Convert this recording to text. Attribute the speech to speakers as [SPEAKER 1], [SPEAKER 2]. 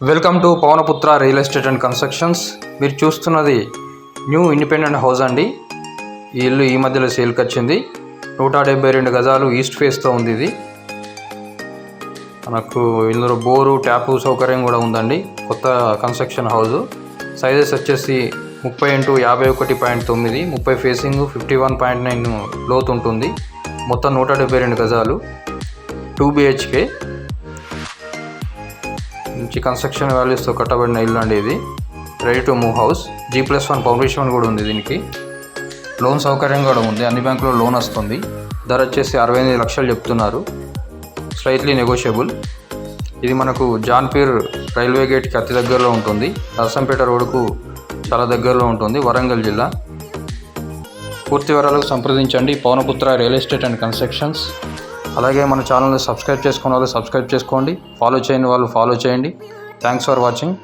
[SPEAKER 1] Welcome to Pawanputra real estate and constructions. మీరు చూస్తున్నది new independent house అండి. ఈ ఇల్లు ఈ మధ్యలో సేల్కి వచ్చింది. 172 గజాలు ఈస్ట్ ఫేస్తో ఉంది. ఇది మనకు ఇందులో బోరు ట్యాపు సౌకర్యం కూడా ఉందండి. కొత్త కన్స్ట్రక్షన్ హౌస్. సైజెస్ వచ్చేసి 30x51.9, 30 ఫేసింగ్, 51.9 లోతు ఉంటుంది. మొత్తం 172 గజాలు, 2 BHK. మంచి కన్స్ట్రక్షన్ వాల్యూస్తో కట్టబడిన ఇల్లు అండి. ఇది ready to move house. G+1 permission కూడా ఉంది. దీనికి లోన్ సౌకర్యం కూడా ఉంది. అన్ని బ్యాంకులో లోన్ వస్తుంది. ధర వచ్చేసి 68 లక్షలు చెప్తున్నారు. Slightly negotiable. ఇది మనకు జాన్పీర్ రైల్వే గేట్కి అతి దగ్గరలో ఉంటుంది. నర్సంపేట రోడ్డుకు చాలా దగ్గరలో ఉంటుంది, వరంగల్ జిల్లా. పూర్తి వివరాలకు సంప్రదించండి Pawanputra real estate and constructions. అలాగే మన ఛానల్ని సబ్స్క్రైబ్ చేసుకున్న వాళ్ళు సబ్స్క్రైబ్ చేసుకోండి, ఫాలో చేయని వాళ్ళు ఫాలో చేయండి. Thanks for watching.